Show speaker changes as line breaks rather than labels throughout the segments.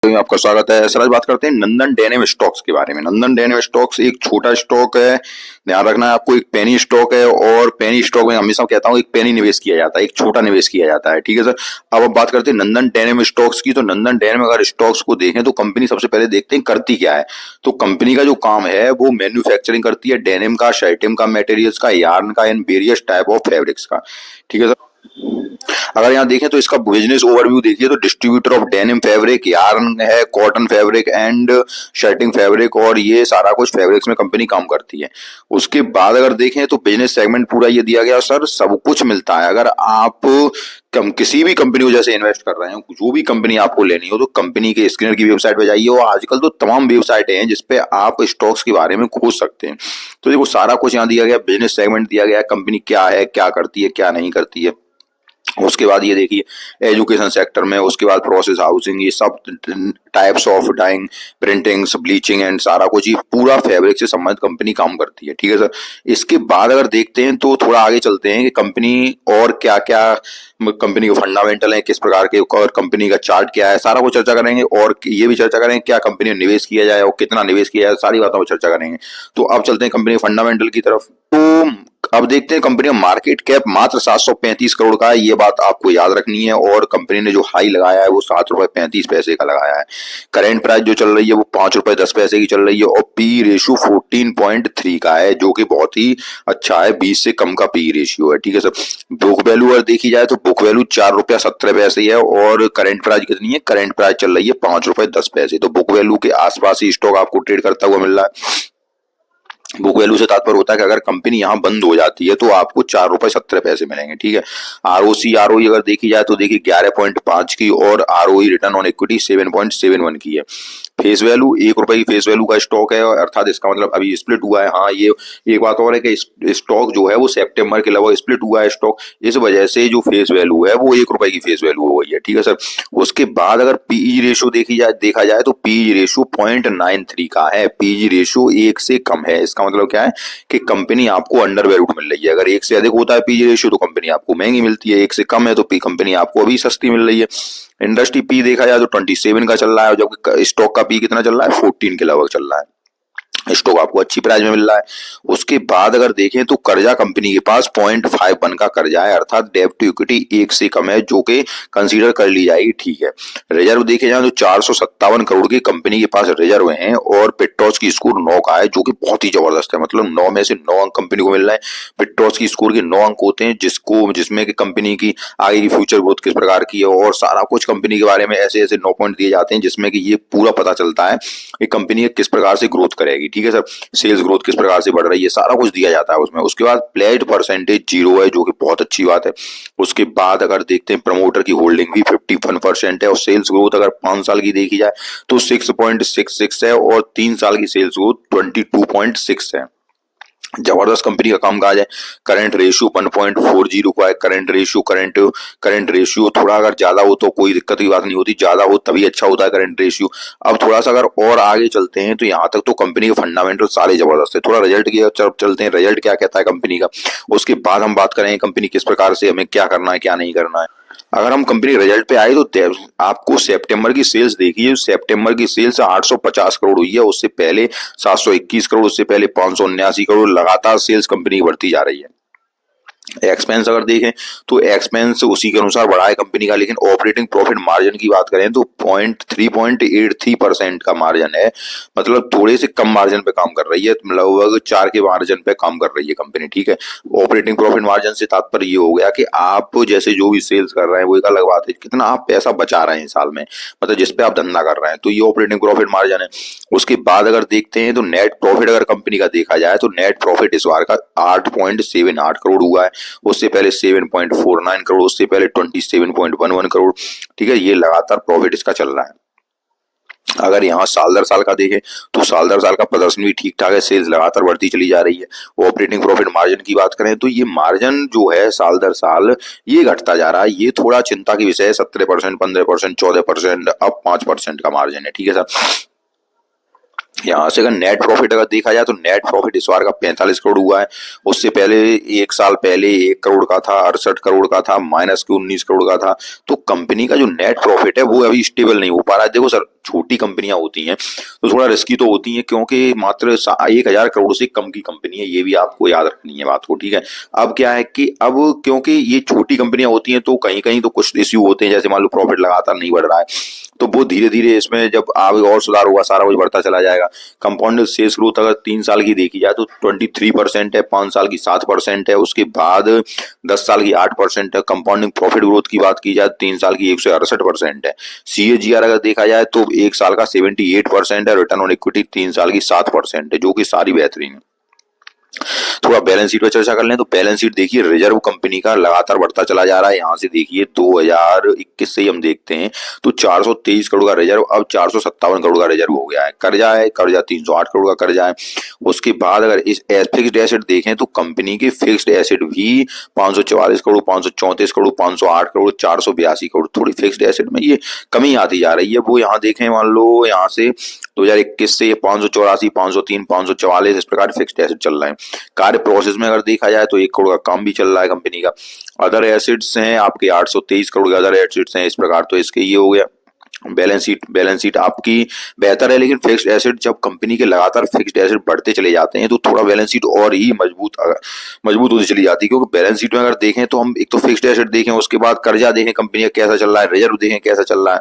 तो आपका स्वागत है सर। आज बात करते हैं नंदन डेनिम स्टॉक्स के बारे में। नंदन डेनिम स्टॉक्स एक छोटा स्टॉक है, ध्यान रखना है आपको। एक पेनी स्टॉक है और पेनी स्टॉक में हमेशा कहता हूँ एक पेनी निवेश किया जाता है, एक छोटा निवेश किया जाता है, ठीक है सर। अब बात करते हैं नंदन डेनिम स्टॉक्स की। तो नंदन डेनिम अगर स्टॉक्स को देखें तो कंपनी सबसे पहले देखते हैं करती क्या है। तो कंपनी का जो काम है वो मैन्युफैक्चरिंग करती है डेनिम का, शर्टिंग का, मटेरियल्स का, यार्न का and various type of fabrics का, ठीक है सर। अगर यहाँ देखें तो इसका बिजनेस ओवरव्यू देखिए तो distributor of denim fabric, yarn है, cotton fabric and shirting fabric, और ये सारा कुछ फैब्रिक्स में कंपनी काम करती है। उसके बाद अगर देखें तो बिजनेस सेगमेंट पूरा ये दिया गया सर, सब कुछ मिलता है। अगर आप किसी भी कंपनी को जैसे इन्वेस्ट कर रहे हो, जो भी कंपनी आपको लेनी हो तो कंपनी के स्क्रीनर की वेबसाइट पे जाइए, और आजकल तो तमाम वेबसाइटें हैं जिसपे आप स्टॉक्स के बारे में खोज सकते हैं। तो देखो सारा कुछ यहाँ दिया गया, बिजनेस सेगमेंट दिया गया है, कंपनी क्या है, क्या करती है, क्या नहीं करती है। उसके बाद ये देखिए एजुकेशन सेक्टर में, उसके बाद प्रोसेस हाउसिंग, ये सब types of dyeing, printings, bleaching and सारा कुछ, ये पूरा फैब्रिक से संबंधित कंपनी काम करती है, ठीक है सर। इसके बाद अगर देखते हैं तो थोड़ा आगे चलते हैं कि कंपनी और क्या क्या, कंपनी के फंडामेंटल है किस प्रकार के, और कंपनी का चार्ट क्या है, सारा कुछ चर्चा करेंगे। और ये भी चर्चा करेंगे क्या कंपनी में निवेश किया जाए और कितना निवेश किया जाए, सारी बातों पर चर्चा करेंगे। तो अब चलते हैं कंपनी फंडामेंटल की तरफ। तो अब देखते हैं कंपनी का मार्केट कैप मात्र 735 करोड़ का है, ये बात आपको याद रखनी है। और कंपनी ने जो हाई लगाया है वो 7 रुपए 35 पैसे का लगाया है। करेंट प्राइस जो चल रही है वो 5 रुपए 10 पैसे की चल रही है, और पी रेशियो 14.3 का है, जो कि बहुत ही अच्छा है। 20 से कम का पी रेशियो है, ठीक है सर। बुक वैल्यू अगर देखी जाए तो बुक वैल्यू 4 रुपया 17 पैसे है, और करंट प्राइस कितनी है, करंट प्राइस चल रही है 5 रुपए 10 पैसे। तो बुक वैल्यू के आसपास ही स्टॉक आपको ट्रेड करता हुआ मिल रहा है। बुक वैल्यू से तात्पर्य होता है कि अगर कंपनी यहां बंद हो जाती है तो आपको 4 रुपए 17 पैसे मिलेंगे, ठीक है। आरओसी आरओई अगर देखी जाए तो देखिए 11.5 की, और आरओई रिटर्न ऑन इक्विटी 7.71 की है। फेस वैल्यू 1 रुपए की फेस वैल्यू का स्टॉक है, अर्थात इसका मतलब अभी स्प्लिट हुआ है। हाँ, ये एक बात और है कि स्टॉक जो है वो सितंबर के लगभग स्प्लिट हुआ है स्टॉक, इस वजह से जो फेस वैल्यू है वो 1 रुपए की फेस वैल्यू हो गई है, ठीक है सर। उसके बाद अगर पीई रेशियो देखा जाए तो पीई रेशियो 0.93 का है, पीई रेशियो 1 से कम है। इसका मतलब क्या है कि कंपनी आपको अंडर वैल्यूड मिल रही है। अगर 1 से अधिक होता है पीई रेशियो तो कंपनी आपको महंगी मिलती है, 1 से कम है तो कंपनी आपको अभी सस्ती मिल रही है। इंडस्ट्री पी देखा जाए तो 27 का चल रहा है, जबकि स्टॉक का पी कितना चल रहा है, 14 के लगभग चल रहा है। स्टॉक आपको अच्छी प्राइस में मिल रहा है। उसके बाद अगर देखें तो कर्जा कंपनी के पास 0.51 का कर्जा है, अर्थात डेब्ट टू इक्विटी 1 से कम है, जो कि कंसीडर कर ली जाएगी, ठीक है। रिजर्व देखे जाए तो 457 करोड़ की कंपनी के पास रिजर्व हैं, और पेट्रोस की स्कोर 9 का है, जो कि बहुत ही जबरदस्त है। मतलब 9 में से 9 अंक कंपनी को मिल रहा है। पेट्रोस की स्कोर के 9 अंक होते हैं, जिसमें कि कंपनी की आगे की फ्यूचर ग्रोथ किस प्रकार की है, और सारा कुछ कंपनी के बारे में ऐसे ऐसे 9 पॉइंट दिए जाते हैं जिसमें कि ये पूरा पता चलता है कि कंपनी किस प्रकार से ग्रोथ करेगी, ठीक है सर। सेल्स ग्रोथ किस प्रकार से बढ़ रही है, सारा कुछ दिया जाता है उसमें। उसके बाद प्लेड परसेंटेज 0 है, जो कि बहुत अच्छी बात है। उसके बाद अगर देखते हैं प्रमोटर की होल्डिंग भी 51% है, और सेल्स ग्रोथ अगर 5 साल की देखी जाए तो 6.66 है, और 3 साल की सेल्स ग्रोथ 22.6 है। जबरदस्त कंपनी का कामकाज है। करंट रेशियो 1.40 का है, करंट रेशियो थोड़ा अगर ज्यादा हो तो कोई दिक्कत की बात नहीं होती, ज्यादा हो तभी अच्छा होता है करंट रेशियो। अब थोड़ा सा अगर और आगे चलते हैं तो यहाँ तक तो कंपनी के फंडामेंटल सारे जबरदस्त है। थोड़ा रिजल्ट की तरफ चलते हैं, रिजल्ट क्या कहता है कंपनी का। उसके बाद हम बात करेंगे कंपनी किस प्रकार से हमें क्या करना है क्या नहीं करना है। अगर हम कंपनी रिजल्ट पे आए तो आपको सितंबर की सेल्स देखिए, सितंबर की सेल्स 850 करोड़ हुई है, उससे पहले 721 करोड़, उससे पहले 579 करोड़, लगातार सेल्स कंपनी की बढ़ती जा रही है। एक्सपेंस अगर देखें तो एक्सपेंस उसी के अनुसार बढ़ा है कंपनी का, लेकिन ऑपरेटिंग प्रॉफिट मार्जिन की बात करें तो 3.83% का मार्जिन है। मतलब थोड़े से कम मार्जिन पे काम कर रही है, लगभग 4 के मार्जिन पे काम कर रही है कंपनी, ठीक है। ऑपरेटिंग प्रॉफिट मार्जिन से तात्पर्य ये हो गया कि आप जैसे जो भी सेल्स कर रहे हैं वो एक अलग बात है, कितना आप पैसा बचा रहे हैं साल में, मतलब जिसपे आप धंधा कर रहे हैं, तो ये ऑपरेटिंग प्रॉफिट मार्जिन है। उसके बाद अगर देखते हैं तो नेट प्रॉफिट अगर कंपनी का देखा जाए तो नेट प्रॉफिट इस बार का 8.78 करोड़ हुआ है, उससे पहले 7.49 करोड़, उससे पहले 27.11 करोड़, ठीक है। ये लगातार प्रॉफिट इसका चल रहा है। अगर यहाँ साल दर साल का देखें तो साल दर साल का प्रदर्शन भी ठीक ठाक है, सेल्स लगातार बढ़ती चली जा रही है। ऑपरेटिंग प्रॉफिट मार्जिन की बात करें तो ये मार्जिन जो है साल दर साल ये घटता जा रहा है, ये थोड़ा चिंता की विषय है। 17%, 15%, 14%, अब 5% का मार्जिन है, ठीक है सर। यहाँ से अगर नेट प्रॉफिट अगर देखा जाए तो नेट प्रॉफिट इस बार का 45 करोड़ हुआ है। उससे पहले एक साल पहले 1 करोड़ का था, 68 करोड़ का था, माइनस के 19 करोड़ का था। तो कंपनी का जो नेट प्रॉफिट है वो अभी स्टेबल नहीं हो पा रहा है। देखो सर, छोटी कंपनियां होती हैं तो थोड़ा रिस्की तो होती हैं, क्योंकि मात्र 1,000 करोड़ से कम की कंपनी है, ये भी आपको याद रखनी है बात को, ठीक है। अब क्या है कि अब क्योंकि ये छोटी कंपनियां होती हैं तो कहीं कहीं तो कुछ इश्यू होते हैं, जैसे मान लो प्रॉफिट लगातार नहीं बढ़ रहा है, तो वो धीरे धीरे इसमें जब आगे और सुधार होगा सारा कुछ बढ़ता चला जाएगा। कंपाउंड सेल्स ग्रोथ अगर 3 साल की देखी जाए तो 23% है, 5 साल की 7% है, उसके बाद 10 साल की 8% है। कंपाउंडिंग प्रॉफिट ग्रोथ की बात की जाए 3 साल की 168% है। CAGR अगर देखा जाए तो 1 साल का 78% है। रिटर्न ऑन इक्विटी 3 साल की 7% है, जो कि सारी बेहतरीन है। थोड़ा बैलेंस शीट पर चर्चा कर लें तो बैलेंस शीट देखिए, रिजर्व कंपनी का लगातार बढ़ता चला जा रहा है। यहाँ से देखिए 2021 से ही हम देखते हैं तो 423 करोड़ का रिजर्व अब 457 करोड़ का रिजर्व हो गया है। कर्जा 308 करोड़ का कर्जा है। उसके बाद अगर इस फिक्स्ड एसेट देखें तो कंपनी के फिक्स्ड एसेट भी 544 करोड़, 534 करोड़, 508 करोड़, 482 करोड़, थोड़ी फिक्स्ड एसेट में ये कमी आती जा रही है। वो यहाँ देखें, मान लो यहाँ से 2021 से 584, 503, 544 इस प्रकार फिक्स्ड एसेट चल रहे हैं। कार्य प्रोसेस में अगर देखा जाए तो 1 करोड़ का काम भी चल रहा है कंपनी का। अदर एसिड्स हैं आपके 823 करोड़ के अदर एसिड्स हैं, इस प्रकार तो इसके ये हो गया। बैलेंस शीट आपकी बेहतर है, लेकिन फिक्स्ड एसेट जब कंपनी के लगातार फिक्स्ड एसेट बढ़ते चले जाते हैं तो थोड़ा बैलेंस शीट और ही मजबूत होती चली जाती है। क्योंकि बैलेंस शीट में अगर देखें तो हम एक तो फिक्स्ड एसेट देखें, उसके बाद कर्जा देखें कंपनी का कैसा चल रहा है, रिजर्व देखें कैसा चल रहा है,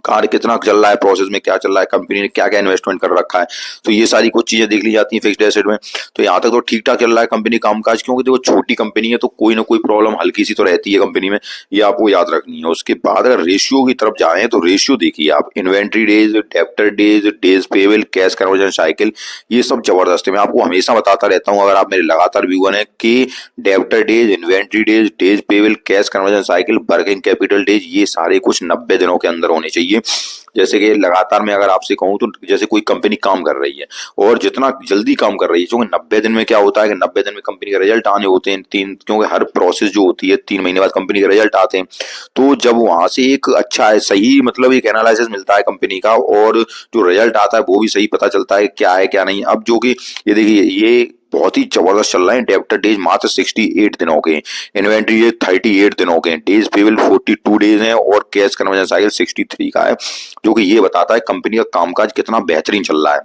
कार्य कितना चल रहा है, प्रोसेस में क्या चल रहा है, कंपनी ने क्या क्या इन्वेस्टमेंट कर रखा है, तो ये सारी कुछ चीजें देख ली जाती हैं फिक्स्ड एसेट में। तो यहाँ तक तो ठीक ठाक चल रहा है कंपनी कामकाज, क्योंकि देखो छोटी कंपनी है तो कोई ना कोई प्रॉब्लम हल्की सी तो रहती है कंपनी में, ये आपको याद रखनी है। उसके बाद अगर रेशियो की तरफ जाएं तो रेशियो देखिए आप, inventory days, debtor days, days payable, cash conversion cycle, ये सब जबरदस्त है। मैं आपको हमेशा बताता रहता हूँ, अगर आप मेरे लगातार व्यूअर हैं, कि debtor days, inventory days, days payable, cash conversion cycle, working capital days, ये सारे कुछ 90 दिनों के अंदर होने चाहिए। जैसे कि लगातार मैं अगर आपसे कहूं तो जैसे कोई कंपनी काम कर रही है और जितना जल्दी काम कर रही है, क्योंकि 90 दिन में क्या होता है कि 90 दिन में कंपनी के रिजल्ट आने होते हैं क्योंकि हर प्रोसेस जो होती है 3 महीने बाद कंपनी के रिजल्ट आते हैं। तो जब वहां से एक अच्छा है सही मतलब एक एनालिसिस मिलता है कंपनी का, और जो रिजल्ट आता है वो भी सही पता चलता है क्या है क्या नहीं। अब जो कि ये देखिए ये बहुत ही जबरदस्त चल रहा है। डेब्टर डेज मात्र 68 दिनों के, इन्वेंट्री डेज 38 दिनों के, डेज पेबल 42 डेज हैं, और कैश कन्वर्जन साइकिल 63 का है, जो कि ये बताता है कंपनी का कामकाज कितना बेहतरीन चल रहा है।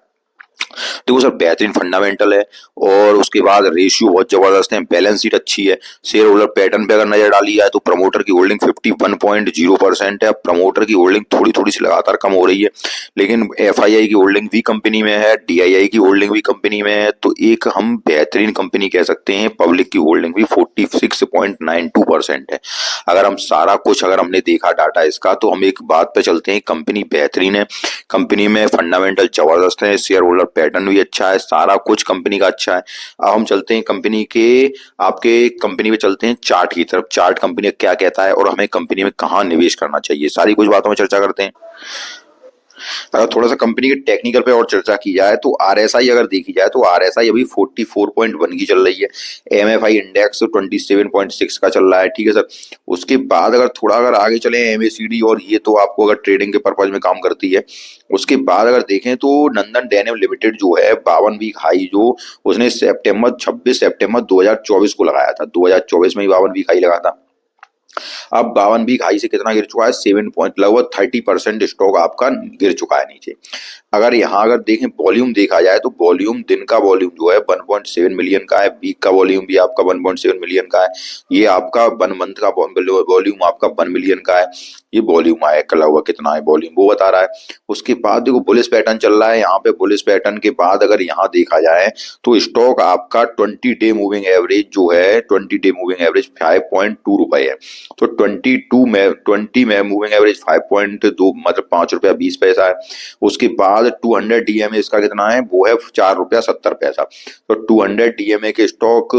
देखो सर, बेहतरीन फंडामेंटल है, और उसके बाद रेशियो बहुत जबरदस्त है, बैलेंस शीट अच्छी है। शेयर होल्डर पैटर्न पे अगर नजर डाली जाए तो प्रमोटर की होल्डिंग 51.0% है। प्रमोटर की होल्डिंग थोड़ी थोड़ी सी लगातार कम हो रही है, लेकिन FII की होल्डिंग भी कंपनी में है, DII की होल्डिंग भी कंपनी में है, तो एक हम बेहतरीन कंपनी कह सकते हैं। पब्लिक की होल्डिंग भी 46.92% है। अगर हम सारा कुछ अगर हमने देखा डाटा इसका, तो हम एक बात पे चलते हैं, कंपनी बेहतरीन है, कंपनी में फंडामेंटल जबरदस्त है, शेयर होल्डर पैटर्न भी अच्छा है, सारा कुछ कंपनी का अच्छा है। अब हम चलते हैं कंपनी के आपके कंपनी में चलते हैं चार्ट की तरफ, चार्ट कंपनी क्या कहता है और हमें कंपनी में कहाँ निवेश करना चाहिए, सारी कुछ बातों में चर्चा करते हैं। अगर थोड़ा सा कंपनी के टेक्निकल पे और चर्चा की जाए तो RSI अगर देखी जाए तो RSI अभी 44.1 की चल रही है। MFI इंडेक्स 27.6 का चल रहा है, ठीक है सर। उसके बाद अगर थोड़ा अगर आगे चले MACD, और ये तो आपको अगर ट्रेडिंग के पर्पज में काम करती है। उसके बाद अगर देखें तो नंदन डेनिम लिमिटेड जो है 52 वीक हाई जो उसने 26 सितंबर 2024 को लगाया था, 2024 में ही 52 वीक हाई लगा था। अब 52 वीक हाई से कितना गिर चुका है, 7 पॉइंट, लगभग 30% स्टॉक आपका गिर चुका है नीचे। अगर यहाँ अगर देखें वॉल्यूम देखा जाए तो वॉल्यूम, दिन का वॉल्यूम जो है 1.7 मिलियन का है, वीक का वॉल्यूम भी आपका 1.7 मिलियन का है, ये आपका 1 मंथ का वॉल्यूम आपका 1 मिलियन का है। ये वॉल्यूम आया कल हुआ कितना है वॉल्यूम वो बता रहा है। उसके बाद देखो बुलिश पैटर्न चल रहा है, यहाँ पे बुलिश पैटर्न के बाद अगर यहाँ देखा जाए तो स्टॉक आपका 20 डे मूविंग एवरेज जो है 20 डे मूविंग एवरेज 5.2 रुपए है। तो 20 में मूविंग एवरेज 5.2 मतलब 5 रुपया 20 पैसा है। उसके बाद 200 DMA इसका कितना है, वो है 4 रुपया 70 पैसा। तो 200 DMA के स्टॉक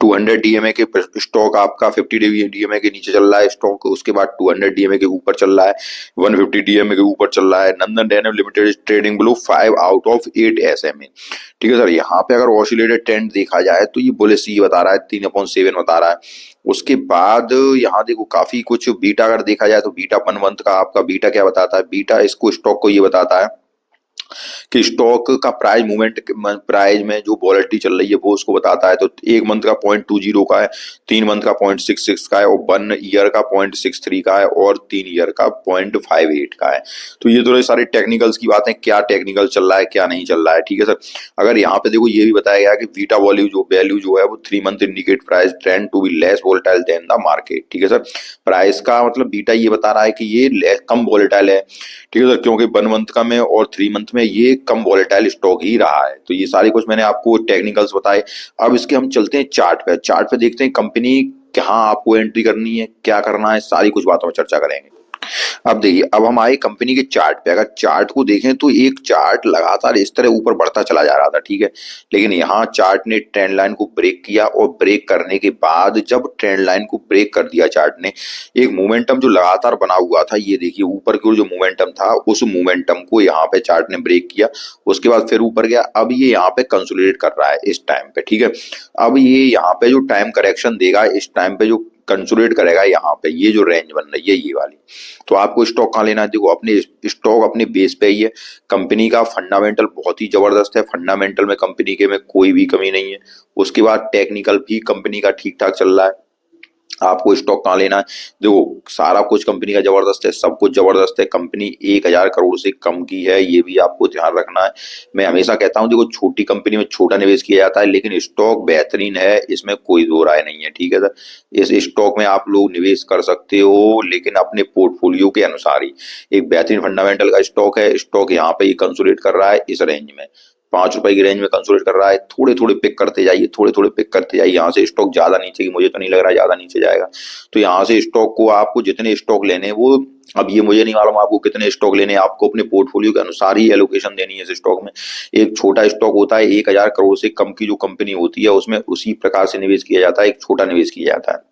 200 DMA के स्टॉक आपका 50 DMA के नीचे चल रहा है स्टॉक, उसके बाद 200 DMA के ऊपर चल रहा है, 150 DMA के ऊपर चल रहा है। Nandan denim limited trading below 5 out of 8 SMA, ठीक है सर। यहाँ पे अगर ऑसिलेटेड ट्रेंड देखा जाए तो ये बुलिश ही बता रहा है, 3/7 बता रहा है। उसके बाद यहाँ देखो काफी कुछ बीटा अगर देखा जाए तो बीटा 1 मंथ का आपका बीटा क्या बताता है, बीटा इसको स्टॉक को ये बताता है कि स्टॉक का प्राइस मूवमेंट, प्राइस में जो वॉलेटिलिटी चल रही है वो उसको बताता है। तो एक मंथ का 0.20 का है, 3 मंथ का 0.66 का है, और 1 ईयर का 0.63 का है, और 3 ईयर का 0.58 का है। तो ये तो सारे टेक्निकल्स की बातें, क्या टेक्निकल चल रहा है क्या नहीं चल रहा है, ठीक है सर। अगर यहाँ पे देखो ये भी बताया गया कि बीटा वैल्यू जो है वो 3 month indicate price trend to be less volatile than the market, ठीक है सर। प्राइस का मतलब बीटा ये बता रहा है कि ये कम वोलेटाइल है, ठीक है सर, क्योंकि 1 मंथ का में और 3 मंथ में ये कम वॉलेटाइल स्टॉक ही रहा है। तो ये सारी कुछ मैंने आपको टेक्निकल्स बताए। अब इसके हम चलते हैं चार्ट पे देखते हैं कंपनी कहाँ आपको एंट्री करनी है, क्या करना है, सारी कुछ बातों पर चर्चा करेंगे। अब देखिए, अब हम आए कंपनी के चार्ट पे। अगर चार्ट को देखें तो एक चार्ट लगातार इस तरह ऊपर बढ़ता चला जा रहा था, ठीक है। लेकिन यहाँ चार्ट ने ट्रेंड लाइन को ब्रेक किया, और ब्रेक करने के बाद जब ट्रेंड लाइन को ब्रेक कर दिया चार्ट ने, एक मोमेंटम जो लगातार बना हुआ था, ये देखिए ऊपर की ओर जो मोमेंटम था, उस मोमेंटम को यहाँ पे चार्ट ने ब्रेक किया, उसके बाद फिर ऊपर गया। अब ये यहाँ पे कंसोलिडेट कर रहा है इस टाइम पे, ठीक है। अब ये यहाँ पे जो टाइम करेक्शन देगा, इस टाइम पे जो कंसोलिडेट करेगा यहाँ पे, ये जो रेंज बन रही है ये वाली। तो आपको स्टॉक कहाँ लेना है, देखो अपने स्टॉक अपने बेस पे ही है। कंपनी का फंडामेंटल बहुत ही जबरदस्त है, फंडामेंटल में कंपनी के में कोई भी कमी नहीं है। उसके बाद टेक्निकल भी कंपनी का ठीक ठाक चल रहा है। आपको स्टॉक कहाँ लेना है, देखो सारा कुछ कंपनी का जबरदस्त है, सब कुछ जबरदस्त है। कंपनी 1,000 करोड़ से कम की है, ये भी आपको ध्यान रखना है। मैं हमेशा कहता हूँ देखो, छोटी कंपनी में छोटा निवेश किया जाता है, लेकिन स्टॉक बेहतरीन है, इसमें कोई दो राय नहीं है, ठीक है सर। इस स्टॉक में आप लोग निवेश कर सकते हो, लेकिन अपने पोर्टफोलियो के अनुसार ही। एक बेहतरीन फंडामेंटल का स्टॉक है, स्टॉक यहाँ पे ही कंसोलिडेट कर रहा है इस रेंज में, 5 रुपए की रेंज में कंसोलिडेट कर रहा है। थोड़े थोड़े पिक करते जाइए, थोड़े थोड़े पिक करते जाइए। यहाँ से स्टॉक ज्यादा नीचे की मुझे तो नहीं लग रहा है ज्यादा नीचे जाएगा। तो यहाँ से स्टॉक को आपको जितने स्टॉक लेने हैं वो, अब ये मुझे नहीं मालूम आपको कितने स्टॉक लेने हैं, आपको अपने पोर्टफोलियो के अनुसार ही एलोकेशन देनी है इस स्टॉक में। एक छोटा स्टॉक होता है, 1,000 करोड़ से कम की जो कंपनी होती है उसमें उसी प्रकार से निवेश किया जाता है, एक छोटा निवेश किया जाता है।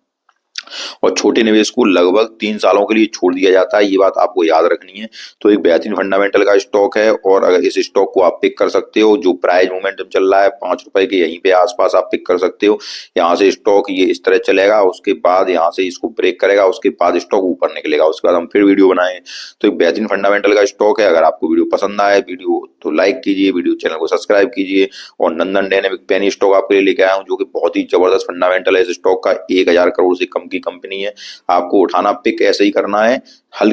और छोटे निवेश को लगभग 3 सालों के लिए छोड़ दिया जाता है, ये बात आपको याद रखनी है। तो एक बेहतरीन फंडामेंटल का स्टॉक है, और अगर इस स्टॉक को आप पिक कर सकते हो, जो प्राइस मोमेंटम चल रहा है 5 रुपए के यहीं पे आसपास आप पिक कर सकते हो। यहाँ से स्टॉक ये इस तरह चलेगा, उसके बाद यहाँ से इसको ब्रेक करेगा, उसके बाद स्टॉक ऊपर निकलेगा, उसके बाद हम फिर वीडियो बनाएंगे। तो एक बेहतरीन फंडामेंटल का स्टॉक है। अगर आपको वीडियो पसंद आए वीडियो तो लाइक कीजिए, वीडियो चैनल को सब्सक्राइब कीजिए। और नंदन डायनेमिक पेनी स्टॉक आपके लिए लेके आया हूँ, जो कि बहुत ही जबरदस्त फंडामेंटल है इस स्टॉक का। 1,000 करोड़ से कम की कंपनी है। आपको उठाना पिक ऐसे ही करना है,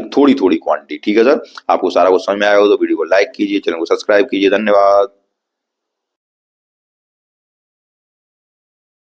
थोड़ी थोड़ी क्वांटिटी, ठीक है सर। आपको सारा कुछ समझ में आया हो तो वीडियो को लाइक कीजिए, चैनल को सब्सक्राइब कीजिए। धन्यवाद।